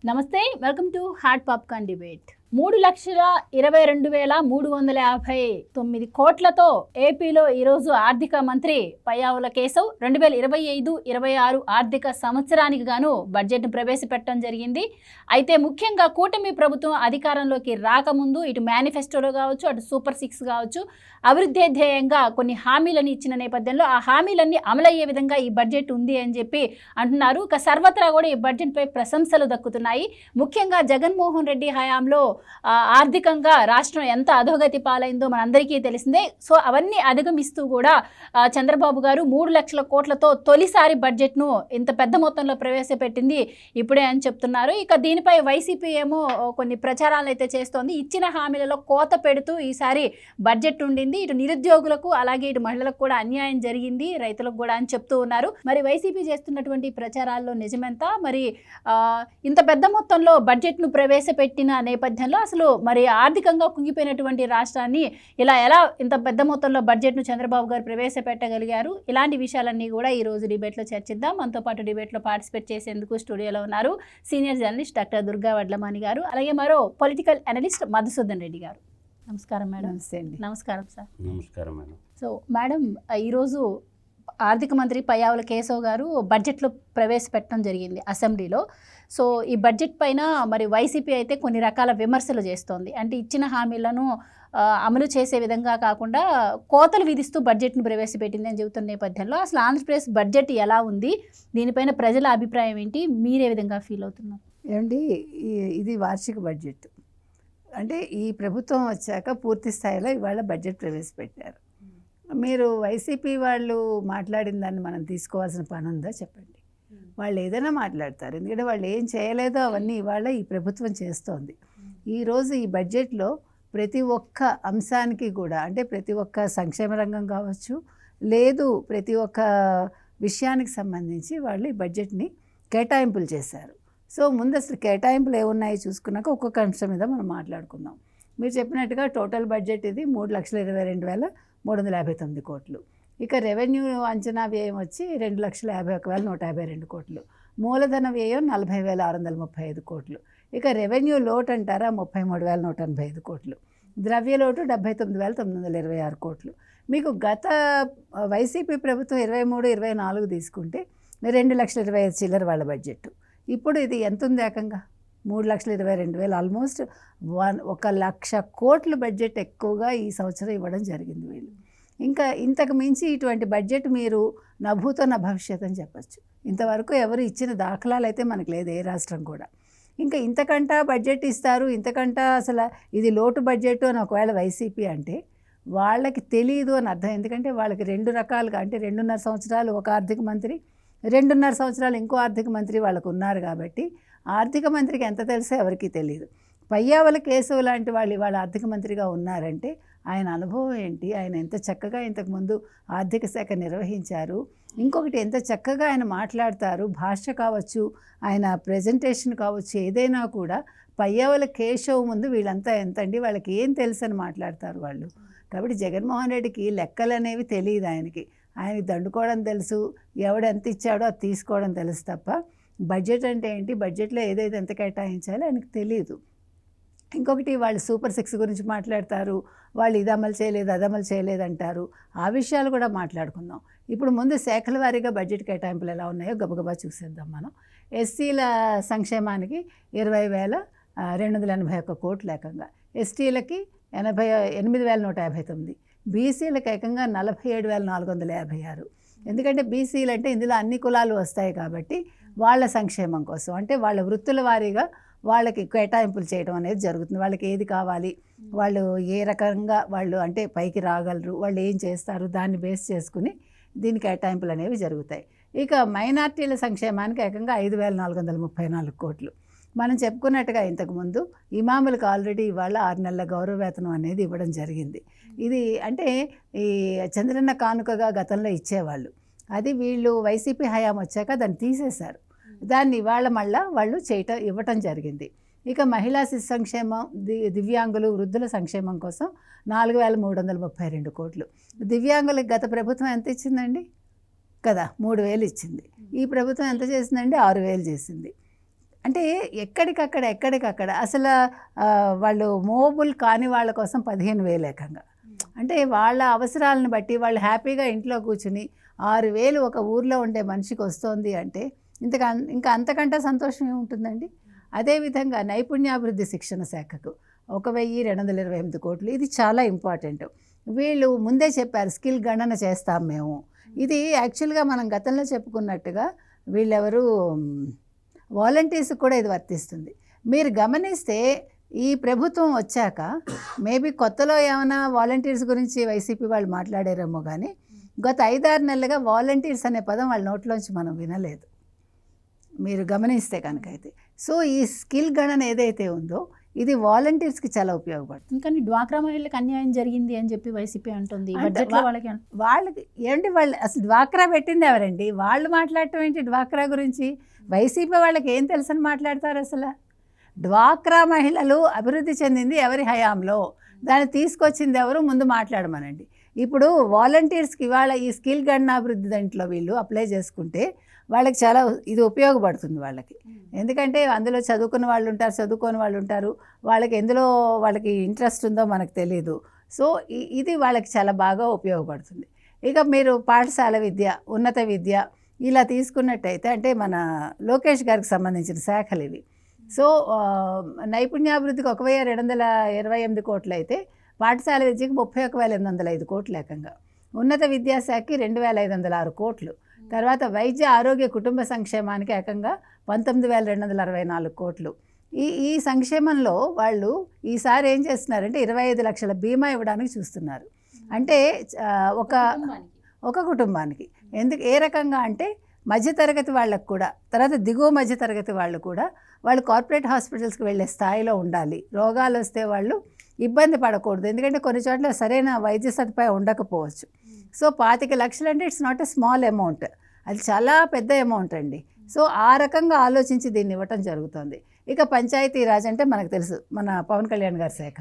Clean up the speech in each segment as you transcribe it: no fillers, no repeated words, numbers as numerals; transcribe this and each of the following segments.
నమస్తే, welcome to hot popcorn debate. 3,22,359 కోట్లతో ఏపీలో ఈరోజు ఆర్థిక మంత్రి పయ్యావుల కేశవ్ 2025-26 ఆర్థిక సంవత్సరానికి గాను బడ్జెట్ను ప్రవేశపెట్టడం జరిగింది. అయితే ముఖ్యంగా కూటమి ప్రభుత్వం అధికారంలోకి రాకముందు ఇటు మేనిఫెస్టోలో కావచ్చు, అటు సూపర్ 6 కావచ్చు, అభివృద్ధి ధ్యేయంగా కొన్ని హామీలను ఇచ్చిన నేపథ్యంలో ఆ హామీలన్నీ అమలయ్యే విధంగా ఈ బడ్జెట్ ఉంది అని చెప్పి అంటున్నారు. ఇక సర్వత్రా కూడా ఈ బడ్జెట్పై ప్రశంసలు దక్కుతున్నాయి. ముఖ్యంగా జగన్మోహన్ రెడ్డి హయాంలో ఆర్థికంగా రాష్ట్రం ఎంత అధోగతి పాలైందో మనందరికీ తెలిసిందే. సో అవన్నీ అధిగమిస్తూ కూడా చంద్రబాబు గారు 3 లక్షల కోట్లతో తొలిసారి బడ్జెట్ను ఇంత పెద్ద మొత్తంలో ప్రవేశపెట్టింది ఇప్పుడే అని చెప్తున్నారు. ఇక దీనిపై వైసీపీ ఏమో కొన్ని ప్రచారాలు అయితే చేస్తోంది. ఇచ్చిన హామీలలో కోత పెడుతూ ఈసారి బడ్జెట్ ఉండింది, ఇటు నిరుద్యోగులకు అలాగే ఇటు మహిళలకు కూడా అన్యాయం జరిగింది, రైతులకు కూడా అని చెప్తూ ఉన్నారు. మరి వైసీపీ చేస్తున్నటువంటి ప్రచారాల్లో నిజమెంత? మరి ఇంత పెద్ద మొత్తంలో బడ్జెట్ను ప్రవేశపెట్టిన నేపథ్యంలో అసలు మరి ఆర్థికంగా కుంగిపోయినటువంటి రాష్ట్రాన్ని ఎలా ఇంత పెద్ద మొత్తంలో బడ్జెట్ను చంద్రబాబు గారు ప్రవేశపెట్టగలిగారు? ఇలాంటి విషయాలన్నీ కూడా ఈ రోజు డిబేట్లో చర్చిద్దాం. మనతో పాటు డిబేట్లో పార్టిసిపేట్ చేసేందుకు స్టూడియోలో ఉన్నారు senior journalist doctor Durga Vadlamani గారు, అలాగే మరో పొలిటికల్ అనలిస్ట్ మధుసూదన్ రెడ్డి గారు. నమస్కారం మేడం. నమస్కారం సార్. నమస్కారం మేడం. సో మేడం, ఈరోజు ఆర్థిక మంత్రి పయ్యావుల కేశవ్ గారు బడ్జెట్లో ప్రవేశపెట్టడం జరిగింది అసెంబ్లీలో. సో ఈ బడ్జెట్ పైన మరి వైసీపీ అయితే కొన్ని రకాల విమర్శలు చేస్తోంది. అంటే ఇచ్చిన హామీలను అమలు చేసే విధంగా కాకుండా కోతలు విధిస్తూ బడ్జెట్ను ప్రవేశపెట్టింది అని చెబుతున్న నేపథ్యంలో అసలు ఆంధ్రప్రదేశ్ బడ్జెట్ ఎలా ఉంది, దీనిపైన ప్రజల అభిప్రాయం ఏంటి, మీరే విధంగా ఫీల్ అవుతున్నారు? ఏమండి, ఇది వార్షిక బడ్జెట్. అంటే ఈ ప్రభుత్వం వచ్చాక పూర్తి స్థాయిలో ఇవాళ బడ్జెట్ ప్రవేశపెట్టారు. మీరు వైసీపీ వాళ్ళు మాట్లాడిన దాన్ని మనం తీసుకోవాల్సిన పని ఉందా చెప్పండి? వాళ్ళు ఏదైనా మాట్లాడతారు, ఎందుకంటే వాళ్ళు ఏం చేయలేదో అవన్నీ ఇవాళ ఈ ప్రభుత్వం చేస్తోంది. ఈరోజు ఈ బడ్జెట్లో ప్రతి ఒక్క అంశానికి కూడా, అంటే ప్రతి ఒక్క సంక్షేమ రంగం కావచ్చు, లేదు ప్రతి ఒక్క విషయానికి సంబంధించి వాళ్ళు ఈ బడ్జెట్ని కేటాయింపులు చేశారు. సో ముందు అసలు కేటాయింపులు ఏమున్నాయో చూసుకున్నాక ఒక్కొక్క అంశం మీద మనం మాట్లాడుకుందాం. మీరు చెప్పినట్టుగా టోటల్ బడ్జెట్ ఇది 3,22,359 కోట్లు. ఇక రెవెన్యూ అంచనా వ్యయం వచ్చి 2,51,152 కోట్లు. మూలధన వ్యయం 40,635 కోట్లు. ఇక రెవెన్యూ లోటు అంటారా 33,185 కోట్లు. ద్రవ్య లోటు 79,926 కోట్లు. మీకు గత వైసీపీ ప్రభుత్వం 23-24 తీసుకుంటే 2,25,000 చిల్లర వాళ్ళ బడ్జెట్. ఇప్పుడు ఇది ఎంత ఉంది? ఏకంగా 3,22,000, ఆల్మోస్ట్ 1,00,000 కోట్ల బడ్జెట్ ఎక్కువగా ఈ సంవత్సరం ఇవ్వడం జరిగింది వీళ్ళు. ఇంకా ఇంతకు మించి ఇటువంటి బడ్జెట్ మీరు నా భూతో నా భవిష్యత్ అని చెప్పచ్చు. ఇంతవరకు ఎవరు ఇచ్చిన దాఖలాలు అయితే మనకు లేదు, ఏ రాష్ట్రం కూడా. ఇంకా ఇంతకంటా బడ్జెట్ ఇస్తారు, ఇంతకంటా అసలు ఇది లోటు బడ్జెట్ అని ఒకవేళ వైసీపీ అంటే వాళ్ళకి తెలియదు అని అర్థం. ఎందుకంటే వాళ్ళకి 2 రకాలుగా, అంటే 2.5 సంవత్సరాలు ఒక ఆర్థిక మంత్రి, 2.5 సంవత్సరాలు ఇంకో ఆర్థిక మంత్రి వాళ్ళకు ఉన్నారు. కాబట్టి ఆర్థిక మంత్రికి ఎంత తెలుసో ఎవరికీ తెలియదు. పయ్యావుల కేశవ్ లాంటి వాళ్ళు ఇవాళ ఆర్థిక మంత్రిగా ఉన్నారంటే ఆయన అనుభవం ఏంటి, ఆయన ఎంత చక్కగా ఇంతకుముందు ఆర్థిక శాఖ నిర్వహించారు, ఇంకొకటి ఎంత చక్కగా ఆయన మాట్లాడతారు, భాష కావచ్చు, ఆయన ప్రజెంటేషన్ కావచ్చు, ఏదైనా కూడా పయ్యావుల కేశవ్ ముందు వీళ్ళంతా ఎంతండి, వాళ్ళకి ఏం తెలుసు అని మాట్లాడతారు వాళ్ళు. కాబట్టి జగన్మోహన్ రెడ్డికి లెక్కలు అనేవి తెలియదు ఆయనకి దండుకోవడం తెలుసు, ఎవడెంత ఇచ్చాడో అది తీసుకోవడం తెలుసు తప్ప బడ్జెట్ అంటే ఏంటి, బడ్జెట్లో ఏదైతే ఎంత కేటాయించాలో ఆయనకు తెలియదు. ఇంకొకటి వాళ్ళు సూపర్ 6 గురించి మాట్లాడతారు, వాళ్ళు ఇది అమలు చేయలేదు అది అమలు చేయలేదు అంటారు. ఆ విషయాలు కూడా మాట్లాడుకుందాం. ఇప్పుడు ముందు శాఖల వారీగా బడ్జెట్ కేటాయింపులు ఎలా ఉన్నాయో గబగబా చూసేద్దాం మనం. ఎస్సీల సంక్షేమానికి 20,281 కోట్లు ఏకంగా, ఎస్టీలకి 88,159, బీసీలకు ఏకంగా 47,456. ఎందుకంటే బీసీలు అంటే ఇందులో అన్ని కులాలు వస్తాయి కాబట్టి వాళ్ళ సంక్షేమం కోసం, అంటే వాళ్ళ వృత్తుల వారీగా వాళ్ళకి కేటాయింపులు చేయడం అనేది జరుగుతుంది. వాళ్ళకి ఏది కావాలి, వాళ్ళు ఏ రకంగా వాళ్ళు అంటే పైకి రాగలరు, వాళ్ళు ఏం చేస్తారు, దాన్ని బేస్ చేసుకుని దీని కేటాయింపులు అనేవి జరుగుతాయి. ఇక మైనార్టీల సంక్షేమానికి ఏకంగా 5,434 కోట్లు. మనం చెప్పుకున్నట్టుగా ఇంతకుముందు ఇమాములకు ఆల్రెడీ ఇవాళ 6 నెలల గౌరవ వేతనం అనేది ఇవ్వడం జరిగింది. ఇది అంటే ఈ చంద్రన్న కానుకగా గతంలో ఇచ్చేవాళ్ళు, అది వీళ్ళు వైసీపీ హయాం వచ్చాక దాన్ని తీసేశారు. దాన్ని ఇవాళ మళ్ళా వాళ్ళు ఇవ్వటం జరిగింది. ఇక మహిళా శిశు సంక్షేమం, దివ్యాంగులు, వృద్ధుల సంక్షేమం కోసం 4,332 కోట్లు. దివ్యాంగులకు గత ప్రభుత్వం ఎంత ఇచ్చిందండి కదా? 3,000 ఇచ్చింది. ఈ ప్రభుత్వం ఎంత చేసిందండి? 6,000 చేసింది. అంటే ఎక్కడికక్కడ అసలు వాళ్ళు మూవబుల్ కాని వాళ్ళ కోసం 15,000 ఏకంగా. అంటే వాళ్ళ అవసరాలను బట్టి వాళ్ళు హ్యాపీగా ఇంట్లో కూర్చుని 6,000 ఒక ఊర్లో ఉండే మనిషికి వస్తుంది అంటే ఇంకా అంతకంటే సంతోషం ఏముంటుందండి. అదేవిధంగా నైపుణ్యాభివృద్ధి శిక్షణ శాఖకు 1,228 కోట్లు. ఇది చాలా ఇంపార్టెంట్. వీళ్ళు ముందే చెప్పారు స్కిల్ గణన చేస్తాం మేము. ఇది యాక్చువల్గా మనం గతంలో చెప్పుకున్నట్టుగా వీళ్ళెవరు వాలంటీర్స్కి కూడా ఇది వర్తిస్తుంది. మీరు గమనిస్తే ఈ ప్రభుత్వం వచ్చాక మేబీ కొత్తలో ఏమైనా వాలంటీర్స్ గురించి వైసీపీ వాళ్ళు మాట్లాడారేమో కానీ గత 5-6 నెలలుగా వాలంటీర్స్ అనే పదం వాళ్ళ నోట్లోంచి మనం వినలేదు, మీరు గమనిస్తే కనుక అయితే. సో ఈ స్కిల్ గణన ఏదైతే ఉందో ఇది వాలంటీర్స్కి చాలా ఉపయోగపడుతుంది. కానీ డ్వాక్రా మహిళలకు అన్యాయం జరిగింది అని చెప్పి వైసీపీ అంటుంది. బడ్జెట్లో వాళ్ళకి ఏంటి, వాళ్ళు అసలు డ్వాక్రా పెట్టింది ఎవరండి? వాళ్ళు మాట్లాడటం ఏంటి డ్వాక్రా గురించి? వైసీపీ వాళ్ళకి ఏం తెలుసని మాట్లాడతారు అసలు? డ్వాక్రా మహిళలు అభివృద్ధి చెందింది ఎవరి హయాంలో, దాన్ని తీసుకొచ్చింది ఎవరు, ముందు మాట్లాడమనండి. ఇప్పుడు వాలంటీర్స్కి ఇవాళ ఈ స్కిల్ గణన అభివృద్ధి దాంట్లో వీళ్ళు అప్లై చేసుకుంటే వాళ్ళకి చాలా ఇది ఉపయోగపడుతుంది వాళ్ళకి. ఎందుకంటే అందులో చదువుకున్న వాళ్ళు ఉంటారు, చదువుకోని వాళ్ళు ఉంటారు, వాళ్ళకి ఎందులో వాళ్ళకి ఇంట్రెస్ట్ ఉందో మనకు తెలియదు. సో ఇది వాళ్ళకి చాలా బాగా ఉపయోగపడుతుంది. ఇక మీరు పాఠశాల విద్య, ఉన్నత విద్య ఇలా తీసుకున్నట్టయితే అంటే మన లోకేష్ గారికి సంబంధించిన శాఖలు ఇవి. సో నైపుణ్యాభివృద్ధికి 1,228 కోట్లు అయితే పాఠశాల విద్యకి 31,805 కోట్లు ఏకంగా. ఉన్నత విద్యాశాఖకి 2,506 కోట్లు. తర్వాత వైద్య ఆరోగ్య కుటుంబ సంక్షేమానికి ఏకంగా 19,264 కోట్లు. ఈ సంక్షేమంలో వాళ్ళు ఈసారి ఏం చేస్తున్నారంటే 25 లక్షల బీమా ఇవ్వడానికి చూస్తున్నారు. అంటే ఒక కుటుంబానికి. ఏ రకంగా అంటే మధ్యతరగతి వాళ్ళకు కూడా, తర్వాత దిగువ మధ్యతరగతి వాళ్ళు కూడా వాళ్ళు కార్పొరేట్ హాస్పిటల్స్కి వెళ్ళే స్థాయిలో ఉండాలి. రోగాలు వస్తే వాళ్ళు ఇబ్బంది పడకూడదు. ఎందుకంటే కొన్ని చోట్ల సరైన వైద్య సదుపాయం ఉండకపోవచ్చు. సో 25 లక్షలు అంటే it's not a small amount, అది చాలా పెద్ద అమౌంట్ అండి. సో ఆ రకంగా ఆలోచించి దీన్ని ఇవ్వటం జరుగుతుంది. ఇక పంచాయతీరాజ్ అంటే మనకు తెలుసు, మన పవన్ కళ్యాణ్ గారి శాఖ.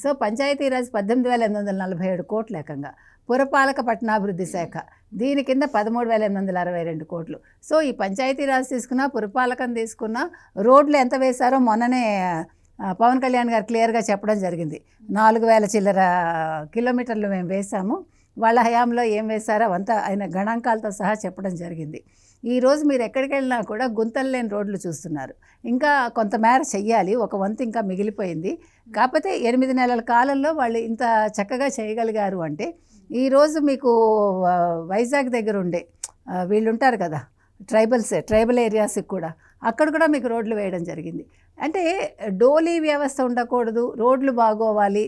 సో పంచాయతీరాజ్ 18,847 కోట్లు ఏకంగా. పురపాలక పట్టణాభివృద్ధి శాఖ దీని కింద 13,862 కోట్లు. సో ఈ పంచాయతీరాజ్ తీసుకున్నా, పురపాలకం తీసుకున్నా, రోడ్లు ఎంత వేశారో మొన్ననే పవన్ కళ్యాణ్ గారు క్లియర్గా చెప్పడం జరిగింది. 4,000 చిల్లర కిలోమీటర్లు మేము వేసాము, వాళ్ళ హయాంలో ఏం వేశారో అవంతా ఆయన గణాంకాలతో సహా చెప్పడం జరిగింది. ఈరోజు మీరు ఎక్కడికి వెళ్ళినా కూడా గుంతలు లేని రోడ్లు చూస్తున్నారు. ఇంకా కొంతమేర చెయ్యాలి, ఒక వంతు ఇంకా మిగిలిపోయింది. కాకపోతే 8 నెలల కాలంలో వాళ్ళు ఇంత చక్కగా చేయగలిగారు అంటే ఈరోజు మీకు వైజాగ్ దగ్గర ఉండే వీళ్ళు ఉంటారు కదా ట్రైబల్ ఏరియాస్కి కూడా, అక్కడ కూడా మీకు రోడ్లు వేయడం జరిగింది. అంటే డోలీ వ్యవస్థ ఉండకూడదు, రోడ్లు బాగోవాలి,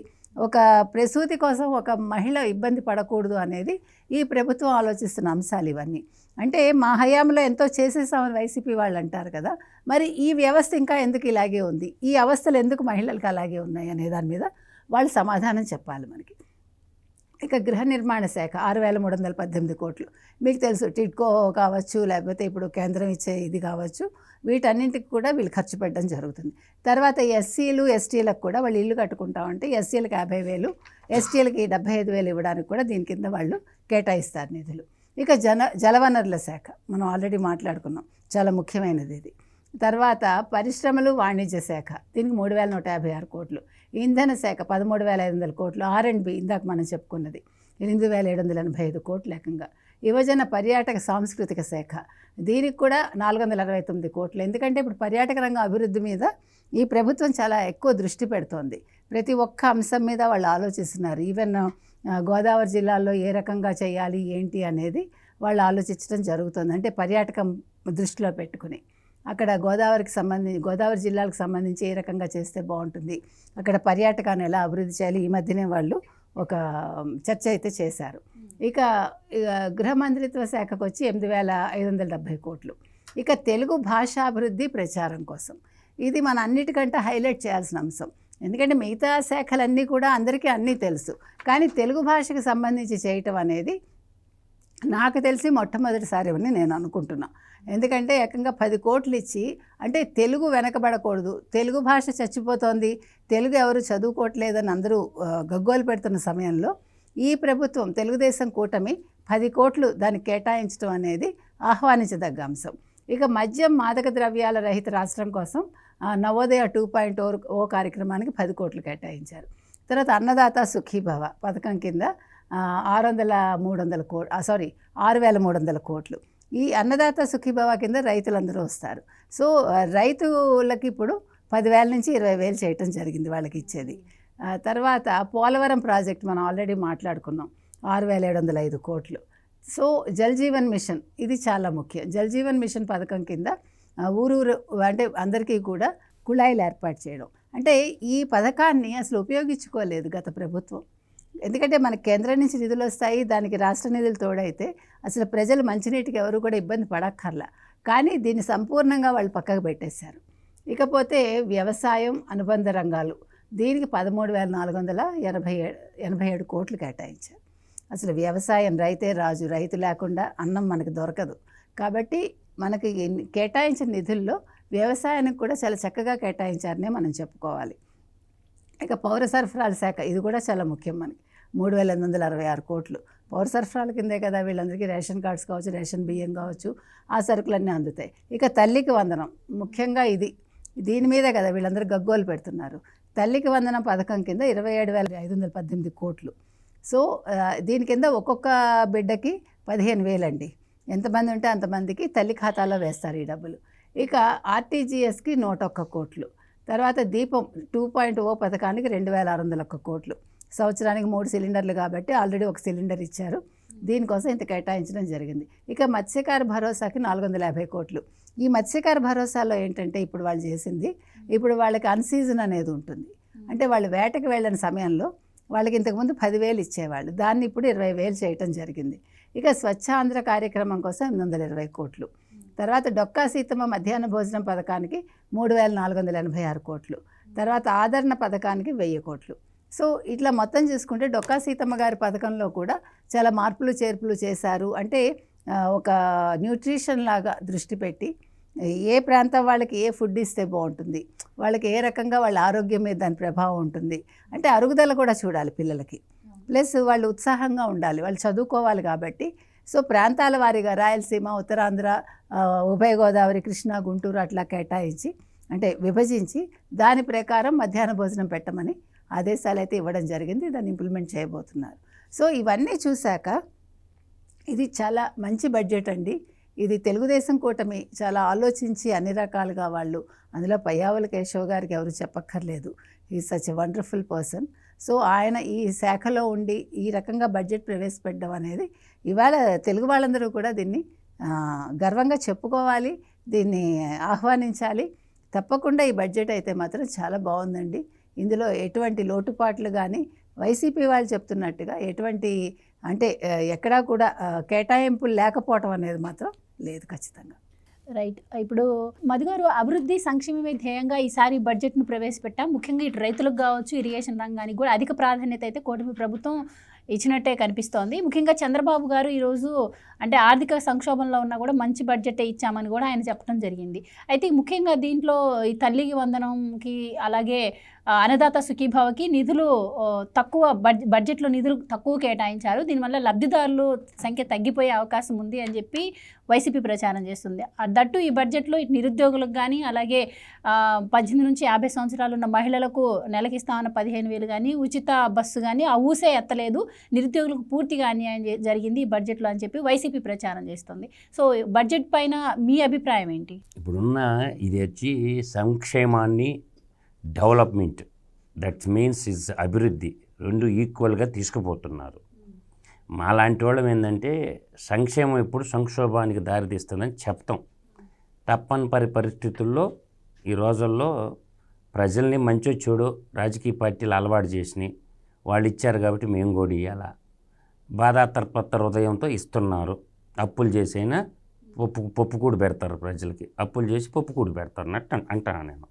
ఒక ప్రసూతి కోసం ఒక మహిళ ఇబ్బంది పడకూడదు అనేది ఈ ప్రభుత్వం ఆలోచిస్తున్న అంశాలు ఇవన్నీ. అంటే మా హయాంలో ఎంతో చేసేసామని వైసీపీ వాళ్ళు అంటారు కదా, మరి ఈ వ్యవస్థ ఇంకా ఎందుకు ఇలాగే ఉంది, ఈ అవస్థలు ఎందుకు మహిళలకు అలాగే ఉన్నాయి అనే దాని మీద వాళ్ళు సమాధానం చెప్పాలి మనకి. ఇక గృహ నిర్మాణ శాఖ 6,318 కోట్లు. మీకు తెలుసు టిడ్కో కావచ్చు, లేకపోతే ఇప్పుడు కేంద్రం ఇచ్చే ఇది కావచ్చు, వీటన్నింటికి కూడా వీళ్ళు ఖర్చు పెట్టడం జరుగుతుంది. తర్వాత ఎస్సీలు ఎస్టీలకు కూడా వాళ్ళు ఇల్లు కట్టుకుంటామంటే ఎస్సీలకు 50,000, ఎస్టీలకి 75,000 ఇవ్వడానికి కూడా దీని కింద వాళ్ళు కేటాయిస్తారు నిధులు. ఇక జలవనరుల శాఖ మనం ఆల్రెడీ మాట్లాడుకున్నాం, చాలా ముఖ్యమైనది ఇది. తర్వాత పరిశ్రమలు వాణిజ్య శాఖ దీనికి 3,156 కోట్లు. ఇంధన శాఖ 13,500 కోట్లు. R&B ఇందాక మనం చెప్పుకున్నది 8,785 కోట్లు ఏకంగా. యువజన పర్యాటక సాంస్కృతిక శాఖ దీనికి కూడా 469 కోట్లు. ఎందుకంటే ఇప్పుడు పర్యాటక రంగం అభివృద్ధి మీద ఈ ప్రభుత్వం చాలా ఎక్కువ దృష్టి పెడుతోంది. ప్రతి ఒక్క అంశం మీద వాళ్ళు ఆలోచిస్తున్నారు. ఈవెన్ గోదావరి జిల్లాలో ఏ రకంగా చేయాలి ఏంటి అనేది వాళ్ళు ఆలోచించడం జరుగుతుంది. అంటే పర్యాటకం దృష్టిలో పెట్టుకుని అక్కడ గోదావరి జిల్లాలకు సంబంధించి ఏ రకంగా చేస్తే బాగుంటుంది, అక్కడ పర్యాటకాన్ని ఎలా అభివృద్ధి చేయాలి, ఈ మధ్యనే వాళ్ళు ఒక చర్చ అయితే చేశారు. ఇక గృహ మంత్రిత్వ శాఖకు వచ్చి 8,570 కోట్లు. ఇక తెలుగు భాషాభివృద్ధి ప్రచారం కోసం ఇది మన అన్నిటికంటే హైలైట్ చేయాల్సిన అంశం. ఎందుకంటే మిగతా శాఖలన్నీ కూడా అందరికీ అన్నీ తెలుసు, కానీ తెలుగు భాషకు సంబంధించి చేయటం అనేది నాకు తెలిసి మొట్టమొదటిసారి అని నేను అనుకుంటున్నా. ఎందుకంటే ఏకంగా 10 కోట్లు ఇచ్చి, అంటే తెలుగు వెనకబడకూడదు, తెలుగు భాష చచ్చిపోతోంది, తెలుగు ఎవరు చదువుకోవట్లేదని అందరూ గగ్గోలు పెడుతున్న సమయంలో ఈ ప్రభుత్వం తెలుగుదేశం కూటమి 10 కోట్లు దానికి కేటాయించడం అనేది ఆహ్వానించదగ్గ అంశం. ఇక మద్యం మాదక ద్రవ్యాల రహిత రాష్ట్రం కోసం నవోదయ 2.0 కార్యక్రమానికి 10 కోట్లు కేటాయించారు. తర్వాత అన్నదాత సుఖీభవ పథకం కింద 6,300 కోట్లు. ఈ అన్నదాత సుఖీభవ కింద రైతులందరూ వస్తారు. సో రైతులకి ఇప్పుడు 10,000 నుంచి 20,000 చేయటం జరిగింది వాళ్ళకి ఇచ్చేది. తర్వాత పోలవరం ప్రాజెక్ట్ మనం ఆల్రెడీ మాట్లాడుకున్నాం, 6,705 కోట్లు. సో జల్ జీవన్ మిషన్ ఇది చాలా ముఖ్యం. జల్ జీవన్ మిషన్ పథకం కింద ఊరూరు అంటే అందరికీ కూడా కుళాయిలు ఏర్పాటు చేయడం. అంటే ఈ పథకాన్ని అసలు ఉపయోగించుకోలేదు గత ప్రభుత్వం. ఎందుకంటే మనకి కేంద్రం నుంచి నిధులు వస్తాయి, దానికి రాష్ట్ర నిధులు తోడైతే అసలు ప్రజలు మంచినీటికి ఎవరు కూడా ఇబ్బంది పడక్కర్లా. కానీ దీన్ని సంపూర్ణంగా వాళ్ళు పక్కకు పెట్టేశారు. ఇకపోతే వ్యవసాయం అనుబంధ రంగాలు, దీనికి 13,487 కోట్లు కేటాయించారు. అసలు వ్యవసాయం రైతే రాజు, రైతు లేకుండా అన్నం మనకు దొరకదు. కాబట్టి మనకి కేటాయించిన నిధుల్లో వ్యవసాయానికి కూడా చాలా చక్కగా కేటాయించారనే మనం చెప్పుకోవాలి. ఇక పౌర సరఫరాల శాఖ ఇది కూడా చాలా ముఖ్యం మనకి, 3,866 కోట్లు. పౌర సరఫరాల కిందే కదా వీళ్ళందరికీ రేషన్ కార్డ్స్ కావచ్చు, రేషన్ బియ్యం కావచ్చు, ఆ సరుకులన్నీ అందుతాయి. ఇక తల్లికి వందనం, ముఖ్యంగా దీని మీదే కదా వీళ్ళందరూ గగ్గోలు పెడుతున్నారు. తల్లికి వందనం పథకం కింద 27,518 కోట్లు. సో దీని కింద ఒక్కొక్క బిడ్డకి 15,000 అండి. ఎంతమంది ఉంటే అంతమందికి తల్లి ఖాతాలో వేస్తారు ఈ డబ్బులు. ఇక ఆర్టీజీఎస్కి 101 కోట్లు. తర్వాత దీపం 2.0 పథకానికి 2,601 కోట్లు. సంవత్సరానికి 3 సిలిండర్లు కాబట్టి ఆల్రెడీ 1 సిలిండర్ ఇచ్చారు, దీనికోసం ఇంత కేటాయించడం జరిగింది. ఇక మత్స్యకార భరోసాకి 450 కోట్లు. ఈ మత్స్యకార భరోసాలో ఏంటంటే ఇప్పుడు వాళ్ళు చేసింది, ఇప్పుడు వాళ్ళకి అన్సీజన్ అనేది ఉంటుంది. అంటే వాళ్ళు వేటకి వెళ్ళని సమయంలో వాళ్ళకి ఇంతకుముందు 10,000 ఇచ్చేవాళ్ళు, దాన్ని ఇప్పుడు 20,000 చేయటం జరిగింది. ఇక స్వచ్ఛ ఆంధ్ర కార్యక్రమం కోసం 820 కోట్లు. తర్వాత డొక్కా సీతమ్మ మధ్యాహ్న భోజనం పథకానికి 3,486 కోట్లు. తర్వాత ఆదరణ పథకానికి 1,000 కోట్లు. సో ఇట్లా మొత్తం చూసుకుంటే డొక్కా సీతమ్మ గారి పథకంలో కూడా చాలా మార్పులు చేర్పులు చేశారు. అంటే ఒక న్యూట్రిషన్ లాగా దృష్టి పెట్టి ఏ ప్రాంతం వాళ్ళకి ఏ ఫుడ్ ఇస్తే బాగుంటుంది, వాళ్ళకి ఏ రకంగా వాళ్ళ ఆరోగ్యం మీద దాని ప్రభావం ఉంటుంది, అంటే అరుగుదల కూడా చూడాలి పిల్లలకి, ప్లస్ వాళ్ళు ఉత్సాహంగా ఉండాలి, వాళ్ళు చదువుకోవాలి. కాబట్టి సో ప్రాంతాల వారీగా రాయలసీమ, ఉత్తరాంధ్ర, ఉభయ గోదావరి, కృష్ణా, గుంటూరు అట్లా కేటాయించి అంటే విభజించి దాని ప్రకారం మధ్యాహ్న భోజనం పెట్టమని ఆదేశాలు అయితే ఇవ్వడం జరిగింది. దాన్ని ఇంప్లిమెంట్ చేయబోతున్నారు. సో ఇవన్నీ చూశాక ఇది చాలా మంచి బడ్జెట్ అండి. ఇది తెలుగుదేశం కూటమి చాలా ఆలోచించి అన్ని రకాలుగా వాళ్ళు, అందులో పయ్యావుల కేశవ్ గారికి ఎవరు చెప్పక్కర్లేదు, ఈ such a wonderful person. So ఆయన ఈ శాఖలో ఉండి ఈ రకంగా బడ్జెట్ ప్రవేశపెట్టడం అనేది ఇవాళ తెలుగు వాళ్ళందరూ కూడా దీన్ని గర్వంగా చెప్పుకోవాలి, దీన్ని ఆహ్వానించాలి. తప్పకుండా ఈ బడ్జెట్ అయితే మాత్రం చాలా బాగుందండి. ఇందులో ఎటువంటి లోటుపాట్లు కానీ వైసీపీ వాళ్ళు చెప్తున్నట్టుగా ఎటువంటి అంటే ఎక్కడా కూడా కేటాయింపులు లేకపోవటం అనేది మాత్రం లేదు ఖచ్చితంగా. రైట్. ఇప్పుడు మధుగారు, అభివృద్ధి సంక్షేమమే ధ్యేయంగా ఈసారి బడ్జెట్ను ప్రవేశపెట్టాం. ముఖ్యంగా ఇటు రైతులకు కావచ్చు, ఇరిగేషన్ రంగానికి కూడా అధిక ప్రాధాన్యత అయితే కూటమి ప్రభుత్వం ఇచ్చినట్టే కనిపిస్తోంది. ముఖ్యంగా చంద్రబాబు గారు ఈరోజు అంటే ఆర్థిక సంక్షోభంలో ఉన్నా కూడా మంచి బడ్జెట్ ఇచ్చామని కూడా ఆయన చెప్పడం జరిగింది. అయితే ముఖ్యంగా దీంట్లో ఈ తల్లికి వందనంకి అలాగే అన్నదాత సుఖీభావకి నిధులు తక్కువ బడ్జెట్లో నిధులు తక్కువ కేటాయించారు. దీనివల్ల లబ్ధిదారులు సంఖ్య తగ్గిపోయే అవకాశం ఉంది అని చెప్పి వైసీపీ ప్రచారం చేస్తుంది. దట్టు ఈ బడ్జెట్లో ఇటు నిరుద్యోగులకు కానీ అలాగే 18 నుంచి 50 సంవత్సరాలు ఉన్న మహిళలకు నెలకిస్తామన్న 15,000 కానీ, ఉచిత బస్సు కానీ ఆ ఊసే ఎత్తలేదు, నిరుద్యోగులకు పూర్తిగా అన్యాయం జరిగింది ఈ బడ్జెట్లో అని చెప్పి వైసీపీ ప్రచారం చేస్తుంది. సో బడ్జెట్ పైన మీ అభిప్రాయం ఏంటి? ఇప్పుడున్న ఇది వచ్చి సంక్షేమాన్ని, డెవలప్మెంట్, దట్ మీన్స్ ఇస్ అభివృద్ధి, రెండు ఈక్వల్గా తీసుకుపోతున్నారు. మాలాంటి వాళ్ళం ఏంటంటే సంక్షేమం ఎప్పుడు సంక్షోభానికి దారితీస్తుందని చెప్తాం. తప్పనిపరి పరిస్థితుల్లో ఈ రోజుల్లో ప్రజల్ని మంచో చెడో రాజకీయ పార్టీలు అలవాటు చేసినాయి, వాళ్ళు ఇచ్చారు కాబట్టి మేము కూడా ఇవ్వాలా, బాధాతర్పత్త హృదయంతో ఇస్తున్నారు. అప్పులు చేసైనా పప్పుకూడు పెడతారు ప్రజలకి, అప్పులు చేసి పప్పుకూడు పెడతారు అన్నట్టు అంటాను నేను.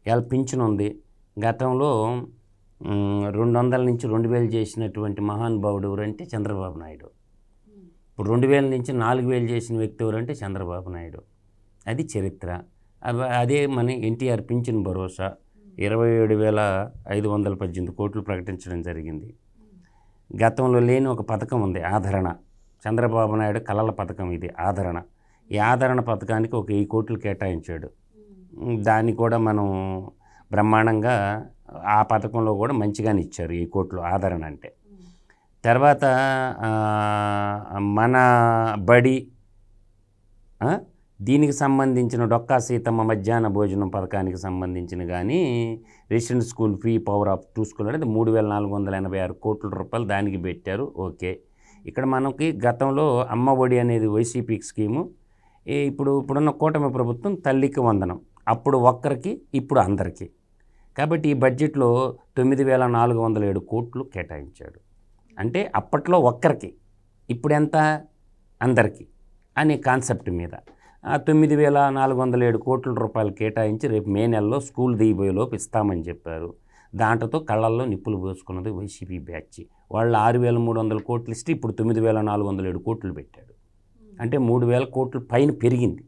ఇవాళ పింఛన్ ఉంది, గతంలో 200 నుంచి 2,000 చేసినటువంటి మహానుభావుడు ఎవరంటే చంద్రబాబు నాయుడు. ఇప్పుడు 2,000 నుంచి 4,000 చేసిన వ్యక్తి ఎవరంటే చంద్రబాబు నాయుడు. అది చరిత్ర. అదే మన ఎన్టీఆర్ పింఛన్ భరోసా 27,518 కోట్లు ప్రకటించడం జరిగింది. గతంలో లేని ఒక పథకం ఉంది, ఆదరణ. చంద్రబాబు నాయుడు కలల పథకం ఇది, ఆదరణ. ఈ ఆదరణ పథకానికి ఒక 1000 కోట్లు కేటాయించాడు. దాన్ని కూడా మనం బ్రహ్మాండంగా ఆ పథకంలో కూడా మంచిగానే ఇచ్చారు 1000 కోట్లు ఆదరణ అంటే. తర్వాత మన బడి దీనికి సంబంధించిన డొక్కా సీతమ్మ మధ్యాహ్న భోజనం పథకానికి సంబంధించిన కానీ resident school fee power of 2 school అనేది 3486 కోట్ల రూపాయలు దానికి పెట్టారు. ఓకే. ఇక్కడ మనకి గతంలో అమ్మ ఒడి అనేది వైసీపీ స్కీము, ఇప్పుడున్న కూటమి ప్రభుత్వం తల్లికి వందనం, అప్పుడు ఒక్కరికి ఇప్పుడు అందరికీ. కాబట్టి ఈ బడ్జెట్లో 9407 కోట్లు కేటాయించాడు. అంటే అప్పట్లో ఒక్కరికి, ఇప్పుడు ఎంత అందరికీ అనే కాన్సెప్ట్ మీద 9407 కోట్ల రూపాయలు కేటాయించి రేపు మే నెలలో స్కూల్ దిగిపోయేలోపు ఇస్తామని చెప్పారు. దాంట్లో కళ్ళల్లో నిప్పులు పోసుకున్నది వైసీపీ బ్యాచ్. వాళ్ళు 6300 కోట్లు ఇస్తే ఇప్పుడు 9407 కోట్లు పెట్టాడు. అంటే 3000 కోట్ల పైన పెరిగింది.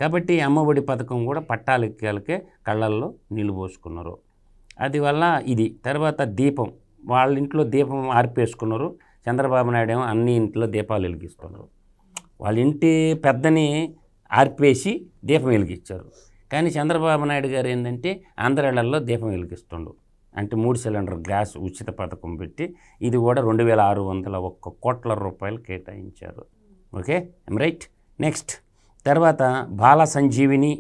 కాబట్టి అమ్మఒడి పథకం కూడా పట్టాలెక్కాలకే కళ్ళల్లో నీళ్ళు పోసుకున్నారు. అది వల్ల ఇది. తర్వాత దీపం, వాళ్ళ ఇంట్లో దీపం ఆర్పేసుకున్నారు. చంద్రబాబు నాయుడు ఏమో అన్ని ఇంట్లో దీపాలు వెలిగిస్తున్నారు. వాళ్ళ ఇంటి పెద్దని ఆర్పేసి దీపం వెలిగించారు. కానీ చంద్రబాబు నాయుడు గారు ఏంటంటే ఆంధ్రాలలో దీపం వెలిగిస్తుండు. అంటే 3 సిలిండర్ గ్యాస్ ఉచిత పథకం పెట్టి ఇది కూడా 2601 కోట్ల రూపాయలు కేటాయించారు. Okay, right. నెక్స్ట్ తర్వాత బాల సంజీవిని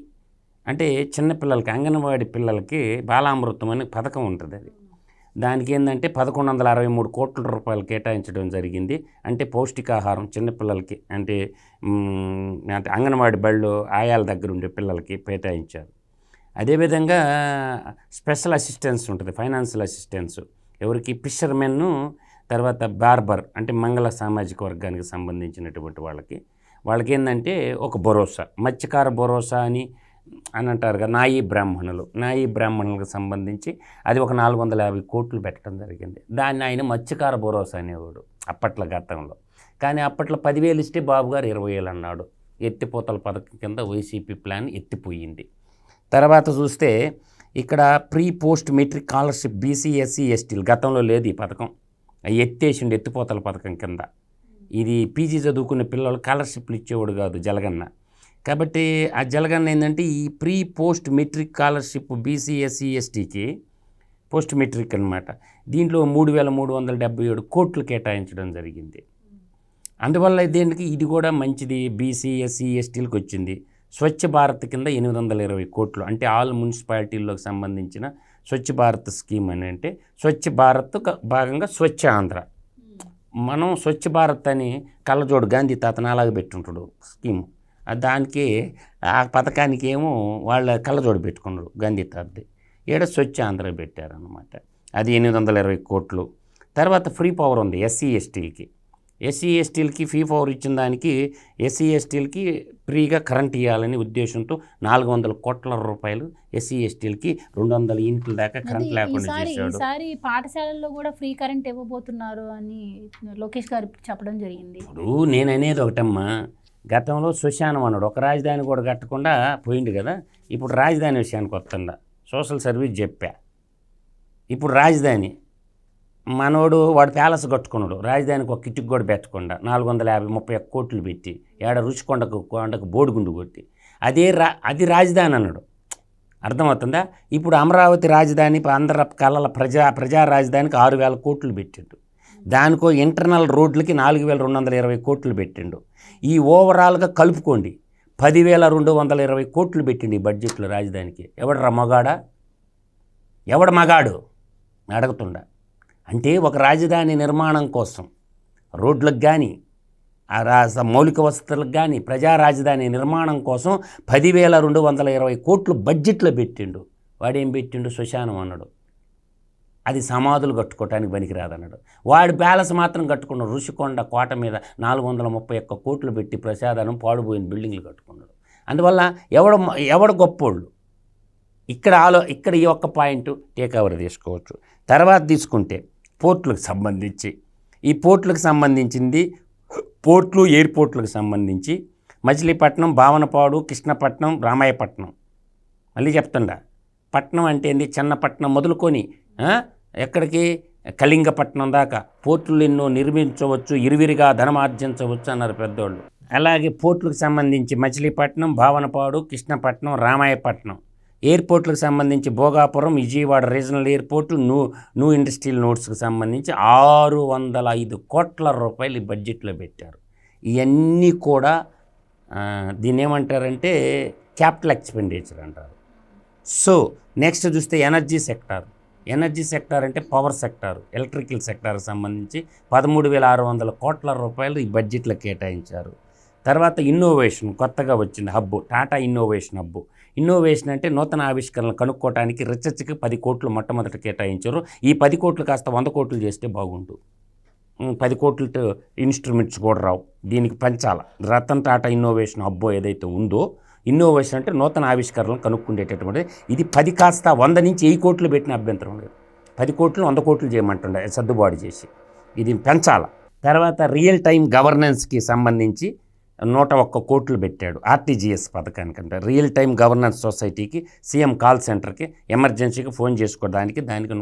అంటే చిన్నపిల్లలకి, అంగన్వాడీ పిల్లలకి బాలామృతం అనే పథకం ఉంటుంది. అది దానికి ఏంటంటే 1163 కోట్ల రూపాయలు కేటాయించడం జరిగింది. అంటే పౌష్టికాహారం చిన్నపిల్లలకి, అంటే అంగన్వాడీ బళ్ళు ఆయాల దగ్గర ఉండే పిల్లలకి కేటాయించారు. అదేవిధంగా స్పెషల్ అసిస్టెన్స్ ఉంటుంది, ఫైనాన్షియల్ అసిస్టెన్స్ ఎవరికి, ఫిషర్మెన్ను, తర్వాత బార్బర్ అంటే మంగళ సామాజిక వర్గానికి సంబంధించినటువంటి వాళ్ళకి ఏంటంటే ఒక భరోసా, మత్స్యకార భరోసా అని అంటారు కదా, నాయీ బ్రాహ్మణులకు సంబంధించి అది ఒక 450 కోట్లు పెట్టడం జరిగింది. దాన్ని ఆయన మత్స్యకార భరోసా అనేవాడు అప్పట్లో గతంలో. కానీ అప్పట్లో 10,000 ఇస్తే బాబు గారు 20,000 అన్నాడు. ఎత్తిపోతల పథకం కింద వైసీపీ ప్లాన్ ఎత్తిపోయింది. తర్వాత చూస్తే ఇక్కడ pre post matric scholarship BC SC ఎస్టీలు గతంలో లేదు ఈ పథకం, ఎత్తేసిండు ఎత్తిపోతల పథకం కింద. ఇది పీజీ చదువుకునే పిల్లలు స్కాలర్షిప్లు ఇచ్చేవాడు కాదు జలగన్న. కాబట్టి ఆ జలగన్న ఏంటంటే ఈ pre post matric scholarship BC SC ఎస్టీకి పోస్ట్ మెట్రిక్ అనమాట, దీంట్లో 3377 కోట్లు కేటాయించడం జరిగింది. అందువల్ల దేనికి ఇది కూడా మంచిది, బీసీ ఎస్సీ ఎస్టీలకు వచ్చింది. స్వచ్ఛ భారత్ కింద 820 కోట్లు, అంటే ఆల్ మున్సిపాలిటీల్లోకి సంబంధించిన స్వచ్ఛ భారత్ స్కీమ్ అని. అంటే స్వచ్ఛ భారత్ భాగంగా స్వచ్ఛ ఆంధ్ర. మనం స్వచ్ఛ భారత్ అని కళ్ళజోడు గాంధీ తాతను అలాగే పెట్టుంటాడు స్కీము. దానికి ఆ పథకానికి ఏమో వాళ్ళ కళ్ళజోడు పెట్టుకున్నారు గాంధీ తాతది. ఏడ స్వచ్ఛ ఆంధ్ర పెట్టారనమాట. అది 820 కోట్లు. తర్వాత ఫ్రీ పవర్ ఉంది ఎస్సీ ఎస్టీలకి ఫ్రీ పవర్ ఇచ్చిన దానికి ఎస్సీ ఎస్టీలకి ఫ్రీగా కరెంట్ ఇవ్వాలని ఉద్దేశంతో 400 కోట్ల రూపాయలు ఎస్సీ ఎస్టీలకి 200 యూనిట్ల దాకా కరెంట్ లేకుండా చేశాడు. ఈసారి పాఠశాలల్లో కూడా ఫ్రీ కరెంట్ ఇవ్వబోతున్నారు అని లోకేష్ గారు చెప్పడం జరిగింది. ఇప్పుడు నేను అనేది ఒకటమ్మా, గతంలో శ్మశానం అన్నాడు, ఒక రాజధాని కూడా కట్టకుండా పోయింది కదా. ఇప్పుడు రాజధాని విషయానికి వస్తుందా, సోషల్ సర్వీస్ చెప్పా. ఇప్పుడు రాజధాని మనోడు వాడు ప్యాలెస్ కట్టుకున్నాడు, రాజధానికి ఒక కిటికి కూడా పెట్టకుండా 431 కోట్లు పెట్టి ఏడ రుచికొండకు బోడిగుండు కొట్టి అది రాజధాని అన్నాడు. అర్థమవుతుందా? ఇప్పుడు అమరావతి రాజధాని ఆంధ్ర కళల ప్రజా రాజధానికి 6,000 కోట్లు పెట్టిండు. దానికో ఇంటర్నల్ రోడ్లకి 4,220 కోట్లు పెట్టిండు. ఈ ఓవరాల్గా కలుపుకోండి 10,220 కోట్లు పెట్టిండు ఈ బడ్జెట్లో రాజధానికి. ఎవడు మగాడు అడుగుతుండ. అంటే ఒక రాజధాని నిర్మాణం కోసం రోడ్లకు కానీ మౌలిక వసతులకు కానీ ప్రజా రాజధాని నిర్మాణం కోసం 10,220 కోట్లు బడ్జెట్లో పెట్టిండు. వాడేం పెట్టిండు, శ్మశానం అన్నాడు. అది సమాధులు కట్టుకోవటానికి పనికిరాదన్నాడు. వాడి ప్యాలెస్ మాత్రం కట్టుకున్నాడు. ఋషికొండ కోట మీద 431 కోట్లు పెట్టి ప్రసాదనం పాడుపోయిన బిల్డింగ్లు కట్టుకున్నాడు. అందువల్ల ఎవడు గొప్పోళ్ళు. ఇక్కడ ఈ ఒక్క పాయింట్ టేక్ ఓవర్ తీసుకోవచ్చు. తర్వాత తీసుకుంటే పోర్ట్లకు సంబంధించి, ఈ పోర్ట్లకు సంబంధించింది పోర్ట్లు ఎయిర్పోర్ట్లకు సంబంధించి మచిలీపట్నం, భావనపాడు, కృష్ణపట్నం, రామాయపట్నం. మళ్ళీ చెప్తుండా, పట్నం అంటే ఏంది, చిన్నపట్నం మొదలుకొని ఎక్కడికి కళింగపట్నం దాకా పోర్టులు ఎన్నో నిర్మించవచ్చు, ఇరువిరిగా ధనమార్జించవచ్చు అన్నారు పెద్దోళ్ళు. అలాగే పోర్టులకు సంబంధించి మచిలీపట్నం, భావనపాడు, కృష్ణపట్నం, రామాయపట్నం. ఎయిర్పోర్ట్లకు సంబంధించి Bhogapuram, Vijayawada regional airport, new industrial నోట్స్కి సంబంధించి 605 కోట్ల రూపాయలు ఈ బడ్జెట్లో పెట్టారు. ఇవన్నీ కూడా దీన్ని ఏమంటారంటే క్యాపిటల్ ఎక్స్పెండిచర్ అంటారు. సో నెక్స్ట్ చూస్తే ఎనర్జీ సెక్టార్ అంటే పవర్ సెక్టార్, ఎలక్ట్రికల్ సెక్టార్కి సంబంధించి 13,600 కోట్ల రూపాయలు ఈ బడ్జెట్లో కేటాయించారు. తర్వాత ఇన్నోవేషన్ కొత్తగా వచ్చింది hub, Tata innovation hub. Innovation అంటే నూతన ఆవిష్కరణలు కనుక్కోవడానికి రీసెర్చ్కి 10 కోట్లు మొట్టమొదట కేటాయించారు. ఈ 10 కోట్లు కాస్త 100 కోట్లు చేస్తే బాగుండు. 10 కోట్లతో ఇన్స్ట్రుమెంట్స్ కూడా రావు, దీనికి పెంచాలి. రతన్ టాటా ఇన్నోవేషన్ హబ్బు ఏదైతే ఉందో, ఇన్నోవేషన్ అంటే నూతన ఆవిష్కరణలు కనుక్కుండేటటువంటిది. ఇది 10 కాస్త 100 నుంచి 1000 కోట్లు పెట్టిన అభ్యంతరం లేదు. 10 కోట్లు 100 కోట్లు చేయమంటుండే సర్దుబాటు చేసి, ఇది పెంచాలి. తర్వాత రియల్ టైం గవర్నెన్స్కి సంబంధించి 101 కోట్లు పెట్టాడు. ఆర్టీజీఎస్ పథకానికంటే రియల్ టైం గవర్నెన్స్ సొసైటీకి, సీఎం కాల్ సెంటర్కి ఎమర్జెన్సీకి ఫోన్ చేసుకోవడానికి దానికి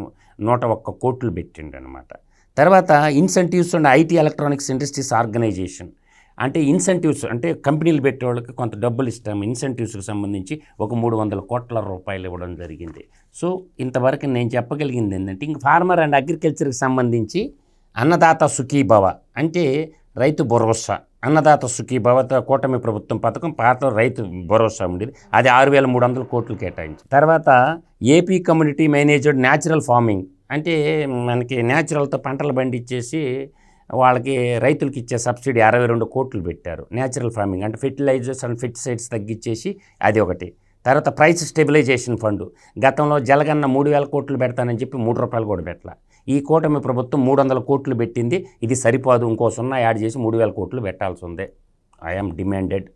101 కోట్లు పెట్టిండు అనమాట. తర్వాత incentives and IT electronics industries organization అంటే ఇన్సెంటివ్స్ అంటే కంపెనీలు పెట్టే వాళ్ళకి కొంత డబ్బులు ఇస్తాం. ఇన్సెంటివ్స్కి సంబంధించి ఒక 300 కోట్ల రూపాయలు ఇవ్వడం జరిగింది. సో ఇంతవరకు నేను చెప్పగలిగింది ఏంటంటే, ఇంక ఫార్మర్ అండ్ అగ్రికల్చర్కి సంబంధించి అన్నదాత సుఖీభవ అంటే రైతు భరోసా. అన్నదాత సుఖీభవ కూటమి ప్రభుత్వం పథకం, పాత రైతు భరోసా ఉండేది, అది 6,300 కోట్లు కేటాయించి. తర్వాత AP community managed natural farming అంటే మనకి న్యాచురల్తో పంటలు పండించేసి వాళ్ళకి రైతులకి ఇచ్చే సబ్సిడీ 62 కోట్లు పెట్టారు. న్యాచురల్ ఫార్మింగ్ అంటే ఫెర్టిలైజర్స్ అండ్ పెస్టిసైడ్స్ తగ్గించేసి అది ఒకటి. తర్వాత ప్రైస్ స్టెబిలైజేషన్ ఫండ్, గతంలో జలగన్న 3,000 కోట్లు పెడతానని చెప్పి 3 రూపాయలు కూడా పెట్టాల. ఈ కూటమి ప్రభుత్వం 300 కోట్లు పెట్టింది. ఇది సరిపోదు, ఇంకో 0 యాడ్ చేసి 3,000 కోట్లు పెట్టాల్సి ఉంది. ఐఎమ్ డిమాండెడ్,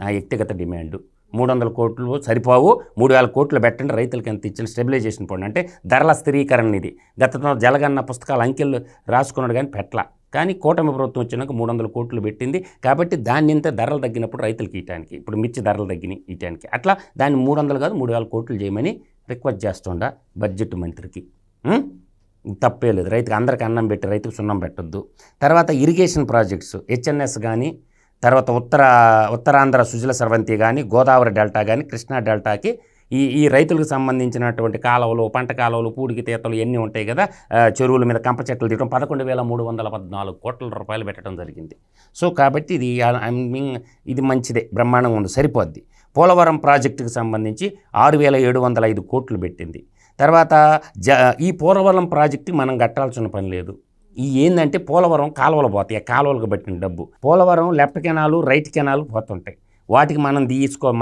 నా వ్యక్తిగత డిమాండు. 300 కోట్లు సరిపోవు, 3,000 కోట్లు పెట్టండి, రైతులకి ఎంత ఇచ్చిన స్టెబిలైజేషన్ ఫండ్ అంటే ధరల స్థిరీకరణ. ఇది గతంలో జలగన్న పుస్తకాలు అంకెలు రాసుకున్నాడు కానీ పెట్టలా. కానీ కూటమి ప్రభుత్వం వచ్చినాక 300 కోట్లు పెట్టింది. కాబట్టి దాన్ని ఇంత ధరలు తగ్గినప్పుడు రైతులకి ఇవ్వడానికి, ఇప్పుడు మిర్చి ధరలు తగ్గినాయి ఇవ్వడానికి, అట్లా దాన్ని 300 కాదు 3,000 కోట్లు చేయమని రిక్వెస్ట్ చేస్తుండ బడ్జెట్ మంత్రికి. తప్పే లేదు, రైతుకి అందరికీ అన్నం పెట్టి రైతుకు సున్నం పెట్టద్దు. తర్వాత ఇరిగేషన్ ప్రాజెక్ట్స్ హెచ్ఎన్ఎస్ కానీ, తర్వాత ఉత్తరాంధ్ర సుజల స్రవంతి కానీ, గోదావరి డెల్టా కానీ, కృష్ణా డెల్టాకి ఈ రైతులకు సంబంధించినటువంటి కాలువలు, పంట కాలువలు, పూడికి తీతలు ఇవన్నీ ఉంటాయి కదా, చెరువుల మీద కంప చెట్లు తీయడం 11,314 కోట్ల రూపాయలు పెట్టడం జరిగింది. సో కాబట్టి ఇది మంచిదే, బ్రహ్మాండంగా ఉంది, సరిపోద్ది. పోలవరం ప్రాజెక్టుకి సంబంధించి 6,705 కోట్లు పెట్టింది. తర్వాత ఈ పోలవరం ప్రాజెక్టు మనం కట్టాల్సిన పని లేదు. ఏంటంటే పోలవరం కాలువలు పోతాయి, కాలువలకు పెట్టిన డబ్బు. Polavaram left canal, right canal పోతుంటాయి, వాటికి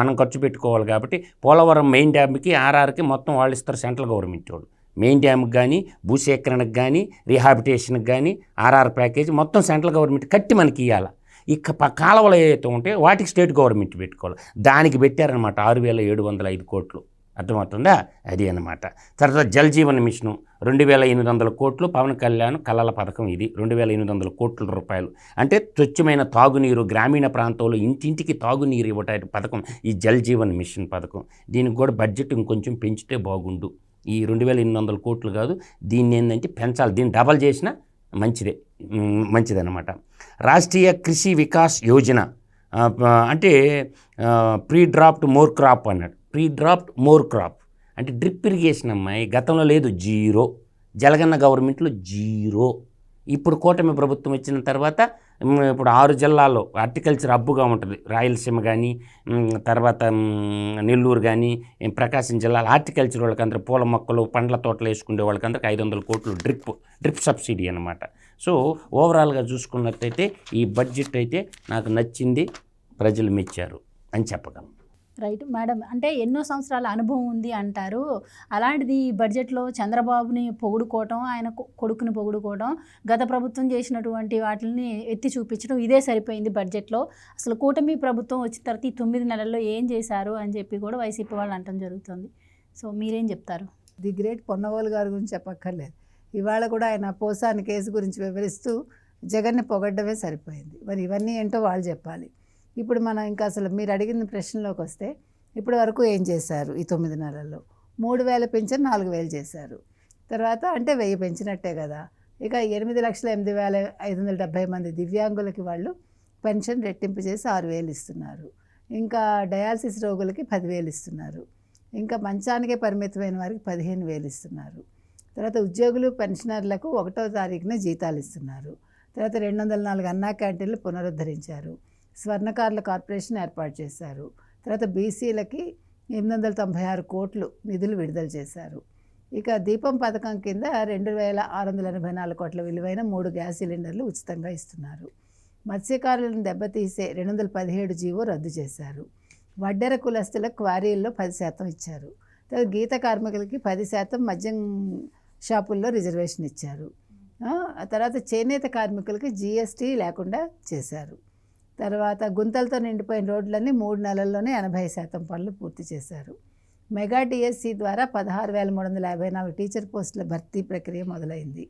మనం ఖర్చు పెట్టుకోవాలి. కాబట్టి పోలవరం మెయిన్ డ్యామ్కి, ఆర్ఆర్కి మొత్తం వాళ్ళు ఇస్తారు, సెంట్రల్ గవర్నమెంట్ వాళ్ళు. మెయిన్ డ్యామ్కి కానీ, భూసేకరణకు కానీ, రీహాబిటేషన్కి కానీ ఆర్ఆర్ ప్యాకేజ్ మొత్తం సెంట్రల్ గవర్నమెంట్ కట్టి మనకి ఇవ్వాలి. ఈ కాలువలు ఏవైతే ఉంటాయో వాటికి స్టేట్ గవర్నమెంట్ పెట్టుకోవాలి. దానికి పెట్టారనమాట 6,705 కోట్లు. అర్థమవుతుందా? అది అన్నమాట. తర్వాత జల్ జీవన్ మిషను 2,800 కోట్లు. పవన్ కళ్యాణ్ కళల పథకం ఇది 2,800 కోట్ల రూపాయలు. అంటే స్వచ్ఛమైన తాగునీరు, గ్రామీణ ప్రాంతంలో ఇంటింటికి తాగునీరు ఇవ్వటానికి పథకం ఈ జల్ జీవన్ మిషన్ పథకం. దీనికి కూడా బడ్జెట్ ఇంకొంచెం పెంచితే బాగుండు. ఈ 2,800 కోట్లు కాదు, దీన్ని ఏంటంటే పెంచాలి, దీన్ని డబల్ చేసినా మంచిదన్నమాట. రాష్ట్రీయ కృషి వికాస్ యోజన అంటే ప్రీ డ్రాప్డ్ మోర్ క్రాప్ అన్నాడు. ప్రీ డ్రాప్డ్ మోర్ క్రాప్ అంటే డ్రిప్ ఇరిగేషన్ అమ్మాయి, గతంలో లేదు, 0. జలగన్న గవర్నమెంట్లో 0. ఇప్పుడు కూటమి ప్రభుత్వం వచ్చిన తర్వాత ఇప్పుడు 6 జిల్లాల్లో హార్టికల్చర్ హబ్బుగా ఉంటుంది. రాయలసీమ కానీ, తర్వాత నెల్లూరు కానీ, ప్రకాశం జిల్లాలో హార్టికల్చర్ వాళ్ళకందరూ పూల మొక్కలు, పండ్ల తోటలు వేసుకునే వాళ్ళకందరికీ 500 కోట్లు డ్రిప్ సబ్సిడీ అనమాట. సో ఓవరాల్గా చూసుకున్నట్టయితే ఈ బడ్జెట్ అయితే నాకు నచ్చింది, ప్రజలు మెచ్చారు అని చెప్పగలను. రైట్ మేడం, అంటే ఎన్నో సంవత్సరాల అనుభవం ఉంది అంటారు. అలాంటిది ఈ బడ్జెట్లో చంద్రబాబుని పొగుడుకోవటం, ఆయన కొడుకుని పొగుడుకోవడం, గత ప్రభుత్వం చేసినటువంటి వాటిని ఎత్తి చూపించడం, ఇదే సరిపోయింది బడ్జెట్లో. అసలు కూటమి ప్రభుత్వం వచ్చిన తర్వాత ఈ 9 నెలల్లో ఏం చేశారు అని చెప్పి కూడా వైసీపీ వాళ్ళు అనటం జరుగుతుంది. సో మీరేం చెప్తారు? ది గ్రేట్ పొన్నవోలు గారి గురించి చెప్పక్కర్లేదు. ఇవాళ కూడా ఆయన పోసాని కేసు గురించి వివరిస్తూ జగన్ని పొగడ్డమే సరిపోయింది. మరి ఇవన్నీ ఏంటో వాళ్ళు చెప్పాలి. ఇప్పుడు మనం ఇంకా అసలు మీరు అడిగిన ప్రశ్నలోకి వస్తే, ఇప్పటి వరకు ఏం చేశారు ఈ 9 నెలల్లో? 3,000 పెంచిన 4,000 చేశారు. తర్వాత అంటే 1,000 పెంచినట్టే కదా. ఇక 8,08,570 మంది దివ్యాంగులకి వాళ్ళు పెన్షన్ రెట్టింపు చేసి 6,000 ఇస్తున్నారు. ఇంకా డయాలసిస్ రోగులకి 10,000 ఇస్తున్నారు. ఇంకా మంచానికే పరిమితమైన వారికి 15,000 ఇస్తున్నారు. తర్వాత ఉద్యోగులు పెన్షనర్లకు 1వ తారీఖున జీతాలు ఇస్తున్నారు. తర్వాత 204 అన్నా క్యాంటీన్లు పునరుద్ధరించారు. స్వర్ణకారుల కార్పొరేషన్ ఏర్పాటు చేశారు. తర్వాత బీసీలకి 896 కోట్లు నిధులు విడుదల చేశారు. ఇక దీపం పథకం కింద 2,684 కోట్ల విలువైన 3 గ్యాస్ సిలిండర్లు ఉచితంగా ఇస్తున్నారు. మత్స్యకారులను దెబ్బతీసే 217 జీవో రద్దు చేశారు. వడ్డెర కులస్తులకు క్వారీల్లో 10% ఇచ్చారు. తర్వాత గీత కార్మికులకి 10% మద్యం షాపుల్లో రిజర్వేషన్ ఇచ్చారు. తర్వాత చేనేత కార్మికులకి జీఎస్టీ లేకుండా చేశారు. తర్వాత గుంతలతో నిండిపోయిన రోడ్లన్నీ 3 నెలల్లోనే 80% పనులు పూర్తి చేశారు. మెగా డిఎస్సి ద్వారా 16,354 టీచర్ పోస్టుల భర్తీ ప్రక్రియ మొదలైంది.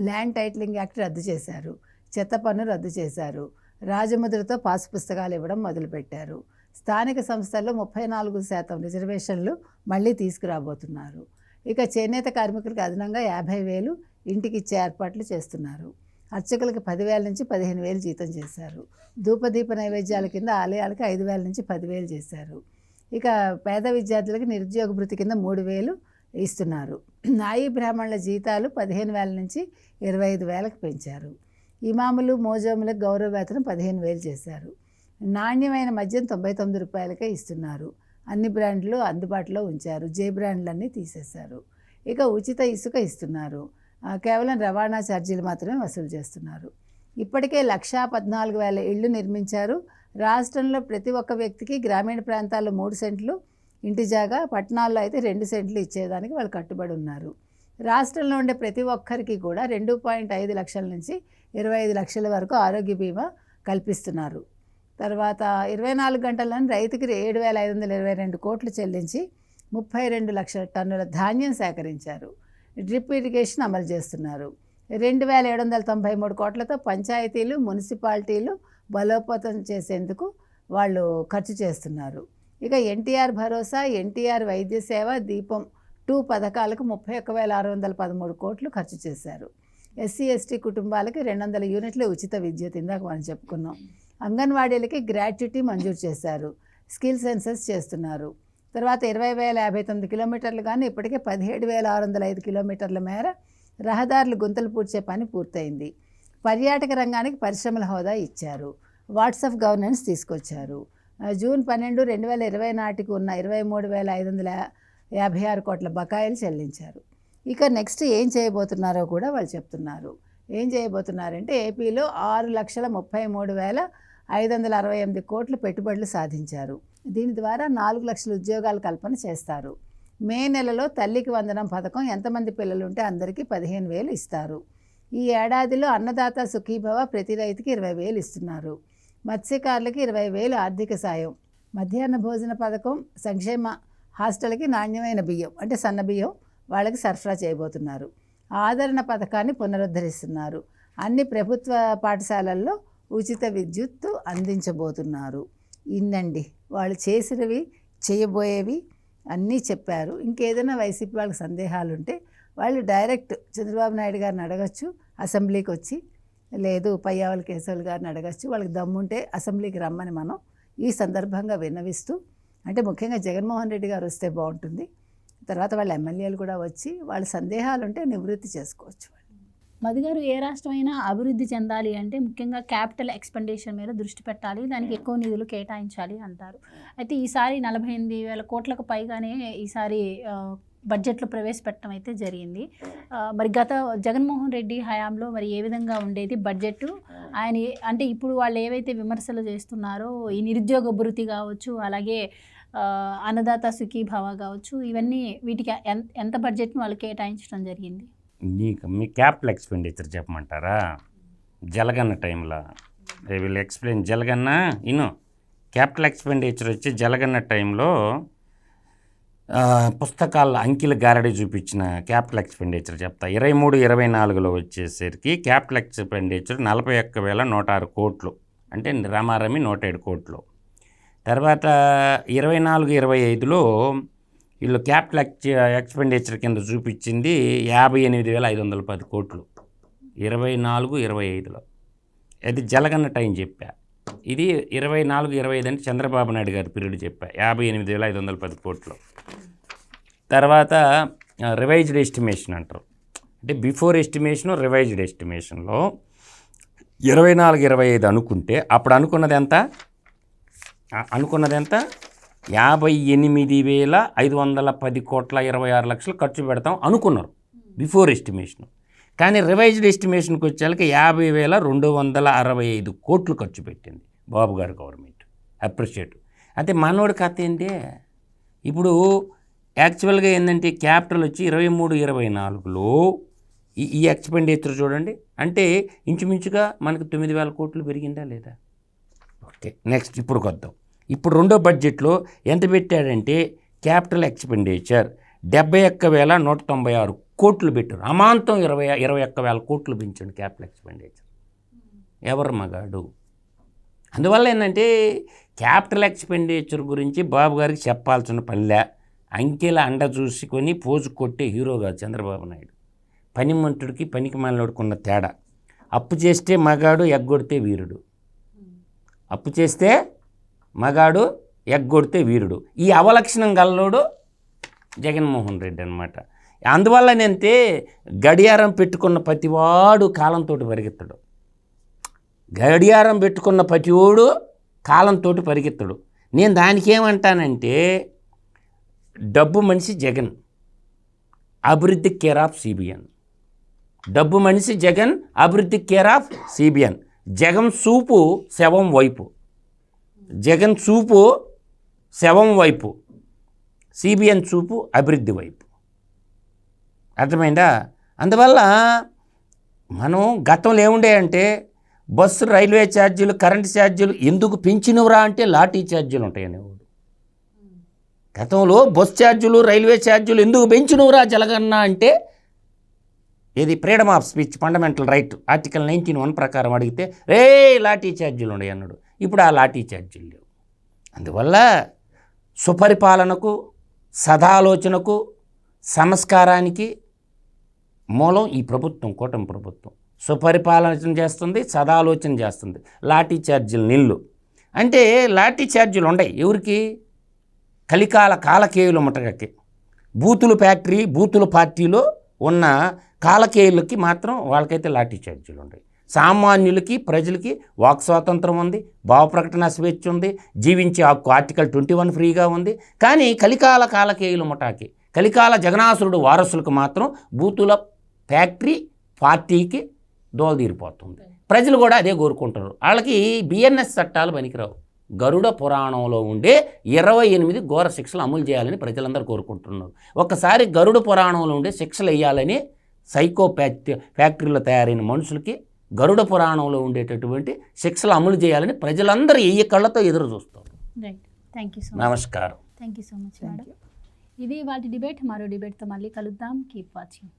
ల్యాండ్ టైటిలింగ్ యాక్ట్ రద్దు చేశారు. చెత్త పన్ను రద్దు చేశారు. రాజముద్రతో పాస్ పుస్తకాలు ఇవ్వడం మొదలుపెట్టారు. స్థానిక సంస్థల్లో 34% రిజర్వేషన్లు మళ్ళీ తీసుకురాబోతున్నారు. ఇక చేనేత కార్మికులకు అదనంగా 50,000 ఇంటికి ఇచ్చే ఏర్పాట్లు చేస్తున్నారు. అర్చకులకు 10,000 నుంచి 15,000 జీతం చేశారు. ధూపదీప నైవేద్యాల కింద ఆలయాలకు 5,000 నుంచి 10,000 చేశారు. ఇక పేద విద్యార్థులకు నిరుద్యోగ భృతి కింద 3,000 ఇస్తున్నారు. నాయీ బ్రాహ్మణుల జీతాలు 15,000 నుంచి 25,000కు పెంచారు. ఇమాములు మోజోములకు గౌరవ వేతనం 15,000 చేశారు. నాణ్యమైన మద్యం 99 రూపాయలకే ఇస్తున్నారు. అన్ని బ్రాండ్లు అందుబాటులో ఉంచారు. జే బ్రాండ్లన్నీ తీసేశారు. ఇక ఉచిత ఇసుక ఇస్తున్నారు. కేవలం రవాణా ఛార్జీలు మాత్రమే వసూలు చేస్తున్నారు. ఇప్పటికే 1,14,000 ఇళ్ళు నిర్మించారు. రాష్ట్రంలో ప్రతి ఒక్క వ్యక్తికి గ్రామీణ ప్రాంతాల్లో 3 సెంట్లు ఇంటి జాగా, పట్టణాల్లో అయితే 2 సెంట్లు ఇచ్చేదానికి వాళ్ళు కట్టుబడి ఉన్నారు. రాష్ట్రంలో ఉండే ప్రతి ఒక్కరికి కూడా 2.5 లక్షల నుంచి 25 లక్షల వరకు ఆరోగ్య బీమా కల్పిస్తున్నారు. తర్వాత 24 గంటలను రైతుకి 7,522 కోట్లు చెల్లించి 32 లక్షల టన్నుల ధాన్యం సేకరించారు. డ్రిప్ ఇరిగేషన్ అమలు చేస్తున్నారు. 2,793 కోట్లతో పంచాయతీలు, మున్సిపాలిటీలు బలోపేతం చేసేందుకు వాళ్ళు ఖర్చు చేస్తున్నారు. ఇక ఎన్టీఆర్ భరోసా, ఎన్టీఆర్ వైద్య సేవ, దీపం 2 పథకాలకు 31,613 కోట్లు ఖర్చు చేశారు. ఎస్సీ ఎస్టీ కుటుంబాలకి 200 యూనిట్ల ఉచిత విద్యుత్ ఇందాక మనం చెప్పుకున్నాం. అంగన్వాడీలకి గ్రాట్యుటీ మంజూరు చేశారు. స్కిల్ సెన్సస్ చేస్తున్నారు. తర్వాత 20,059 కిలోమీటర్లు కానీ ఇప్పటికే 17,605 కిలోమీటర్ల మేర రహదారులు గుంతలు పూడ్చే పని పూర్తయింది. పర్యాటక రంగానికి పరిశ్రమల హోదా ఇచ్చారు. వాట్సాప్ గవర్నెన్స్ తీసుకొచ్చారు. జూన్ 12, 2020 నాటికి ఉన్న 23,556 కోట్ల బకాయిలు చెల్లించారు. ఇక నెక్స్ట్ ఏం చేయబోతున్నారో కూడా వాళ్ళు చెప్తున్నారు. ఏం చేయబోతున్నారంటే ఏపీలో 6,33,568 కోట్లు పెట్టుబడులు సాధించారు. దీని ద్వారా 4 లక్షల ఉద్యోగాల కల్పన చేస్తారు. మే నెలలో తల్లికి వందనం పథకం ఎంతమంది పిల్లలుంటే అందరికీ 15,000 ఇస్తారు. ఈ ఏడాదిలో అన్నదాత సుఖీభవ ప్రతి రైతుకి 20,000 ఇస్తున్నారు. మత్స్యకారులకి 20,000 ఆర్థిక సాయం. మధ్యాహ్న భోజన పథకం, సంక్షేమ హాస్టల్కి నాణ్యమైన బియ్యం అంటే సన్న బియ్యం వాళ్ళకి సరఫరా చేయబోతున్నారు. ఆదరణ పథకాన్ని పునరుద్ధరిస్తున్నారు. అన్ని ప్రభుత్వ పాఠశాలల్లో ఉచిత విద్యుత్తు అందించబోతున్నారు. ఇన్నండి వాళ్ళు చేసినవి, చేయబోయేవి అన్నీ చెప్పారు. ఇంకేదైనా వైసీపీ వాళ్ళకి సందేహాలు ఉంటే వాళ్ళు డైరెక్ట్ చంద్రబాబు నాయుడు గారిని అడగచ్చు, అసెంబ్లీకి వచ్చి, లేదు పయ్యావుల కేశవులు గారిని అడగచ్చు. వాళ్ళకి దమ్ముంటే అసెంబ్లీకి రమ్మని మనం ఈ సందర్భంగా విన్నవిస్తూ, అంటే ముఖ్యంగా జగన్మోహన్ రెడ్డి గారు వస్తే బాగుంటుంది. తర్వాత వాళ్ళ ఎమ్మెల్యేలు కూడా వచ్చి వాళ్ళ సందేహాలు ఉంటే నివృత్తి చేసుకోవచ్చు. మధు గారు, ఏ రాష్ట్రమైనా అభివృద్ధి చెందాలి అంటే ముఖ్యంగా క్యాపిటల్ ఎక్స్పెండిచర్ మీద దృష్టి పెట్టాలి, దానికి ఎక్కువ నిధులు కేటాయించాలి అంటారు. అయితే ఈసారి 48,000 కోట్లకు పైగానే ఈసారి బడ్జెట్లో ప్రవేశపెట్టడం అయితే జరిగింది. మరి గత జగన్మోహన్ రెడ్డి హయాంలో మరి ఏ విధంగా ఉండేది బడ్జెట్? ఆయన అంటే ఇప్పుడు వాళ్ళు ఏవైతే విమర్శలు చేస్తున్నారో ఈ నిరుద్యోగ భృతి కావచ్చు, అలాగే అన్నదాత సుఖీభవ కావచ్చు, ఇవన్నీ వీటికి ఎంత బడ్జెట్ను వాళ్ళు కేటాయించడం జరిగింది? మీ క్యాపిటల్ ఎక్స్పెండిచర్ చెప్పమంటారా? జలగన్న టైంలో ఐ విల్ ఎక్స్ప్లెయిన్. జలగన్న క్యాపిటల్ ఎక్స్పెండిచర్ వచ్చి జలగన్న టైంలో పుస్తకాల అంకెల గారడి చూపించిన క్యాపిటల్ ఎక్స్పెండిచర్ చెప్తా. 23-24లో వచ్చేసరికి క్యాపిటల్ ఎక్స్పెండిచర్ 41,106 కోట్లు, అంటే రమారమి 107 కోట్లు. తర్వాత 24-25లో వీళ్ళు క్యాపిటల్ ఎక్స్పెండిచర్ కింద చూపించింది 58,510 కోట్లు 24-25లో. అది జలగన్న టైం చెప్పా. ఇది 24-25 అంటే చంద్రబాబు నాయుడు గారి పీరియడ్ చెప్పా, 58,510 కోట్లు. తర్వాత రివైజ్డ్ ఎస్టిమేషన్ అంటారు, అంటే బిఫోర్ ఎస్టిమేషను రివైజ్డ్ ఎస్టిమేషన్లో 24-25 అనుకుంటే అప్పుడు అనుకున్నది ఎంత 58,510 కోట్ల 26 లక్షలు ఖర్చు పెడతాం అనుకున్నారు బిఫోర్ ఎస్టిమేషన్. కానీ రివైజ్డ్ ఎస్టిమేషన్కి వచ్చేళ్ళకి 50,265 కోట్లు ఖర్చు పెట్టింది బాబు గారి గవర్నమెంట్. అప్రిషియేట్. అంటే మనోడి కథ ఏంటి, ఇప్పుడు యాక్చువల్గా ఏంటంటే క్యాపిటల్ వచ్చి 23-24లో ఈ ఎక్స్పెండిచర్ చూడండి, అంటే ఇంచుమించుగా మనకు 9,000 కోట్లు పెరిగిందా లేదా? ఓకే, నెక్స్ట్ ఇప్పుడు కొద్దాం. ఇప్పుడు రెండో బడ్జెట్లో ఎంత పెట్టాడంటే క్యాపిటల్ ఎక్స్పెండిచర్ 71,196 కోట్లు పెట్టారు. అమాంతం 21,000 కోట్లు పెంచండి క్యాపిటల్ ఎక్స్పెండిచర్. ఎవరు మగాడు? అందువల్ల ఏంటంటే క్యాపిటల్ ఎక్స్పెండిచర్ గురించి బాబు గారికి చెప్పాల్సిన పనిలే. అంకెల అండ చూసుకొని పోజు కొట్టే హీరో కాదు చంద్రబాబు నాయుడు. పనిమంతుడికి పనికి మాలినోడికి ఉన్న తేడా. అప్పు చేస్తే మగాడు, ఎగ్గొడితే వీరుడు. అప్పు చేస్తే మగాడు, ఎగ్గొడితే వీరుడు. ఈ అవలక్షణం గల్లోడు జగన్మోహన్ రెడ్డి అనమాట. అందువల్లనంతే గడియారం పెట్టుకున్న ప్రతివాడు కాలంతో పరిగెత్తడు. గడియారం పెట్టుకున్న ప్రతివాడు కాలంతో పరిగెత్తడు. నేను దానికి ఏమంటానంటే డబ్బు మనిషి జగన్, అభివృద్ధి కేర్ ఆఫ్ సిబిఎన్. డబ్బు మనిషి జగన్, అభివృద్ధి కేర్ ఆఫ్ సిబిఎన్. జగన్ చూపు శవం వైపు, జగన్ చూపు శవం వైపు, సిబిఎన్ చూపు అభివృద్ధి వైపు. అర్థమైందా? అందువల్ల మనం గతంలో ఏముండే బస్సు రైల్వే ఛార్జీలు, కరెంటు ఛార్జీలు ఎందుకు పెంచినవరా అంటే లాఠీ ఛార్జీలు ఉంటాయనేవాడు. గతంలో బస్ ఛార్జీలు, రైల్వే ఛార్జీలు ఎందుకు పెంచినవరా జలగన్న అంటే ఇది freedom of speech, fundamental right, article 19(1) ప్రకారం అడిగితే లాఠీ ఛార్జీలు ఉన్నాయి అన్నాడు. ఇప్పుడు ఆ లాఠీ ఛార్జీలు లేవు. అందువల్ల సుపరిపాలనకు, సదాలోచనకు, సంస్కారానికి మూలం ఈ ప్రభుత్వం, కూటమి ప్రభుత్వం. సుపరిపాలన చేస్తుంది, సదాలోచన చేస్తుంది. లాఠీ ఛార్జీలు నిల్లు అంటే లాఠీ ఛార్జీలు ఉన్నాయి ఎవరికి? కలికాల కాలకేయులు ముట్టగకి, బూతులు ఫ్యాక్టరీ, బూతుల పార్టీలో ఉన్న కాలకేయులకి మాత్రం వాళ్ళకైతే లాఠీ ఛార్జీలు ఉన్నాయి. సామాన్యులకి, ప్రజలకి వాక్ స్వాతంత్రం ఉంది, భావ ప్రకటన స్వేచ్ఛ ఉంది, జీవించే హక్కు ఆర్టికల్ 21 ఫ్రీగా ఉంది. కానీ కలికాల కాలకేయులు ముఠాకి, కలికాల జగనాసురుడు వారసులకు మాత్రం బూతుల ఫ్యాక్టరీ పార్టీకి దోలదీరిపోతుంది. ప్రజలు కూడా అదే కోరుకుంటారు. వాళ్ళకి బిఎన్ఎస్ చట్టాలు పనికిరావు. గరుడ పురాణంలో ఉండే 28 ఘోర శిక్షలు అమలు చేయాలని ప్రజలందరూ కోరుకుంటున్నారు. ఒక్కసారి గరుడ పురాణంలో ఉండే శిక్షలు వేయాలని సైకో ఫ్యాక్టరీలో తయారైన మనుషులకి గరుడ పురాణంలో ఉండేటటువంటి శిక్షలు అమలు చేయాలని ప్రజలందరూ ఏ కళ్ళతో ఎదురు చూస్తారు. Right, thank you so much. నమస్కారం. Thank you so much madam. ఇది వాటి డిబేట్. మరో డిబేట్తో మళ్ళీ కలుద్దాం. Keep watching.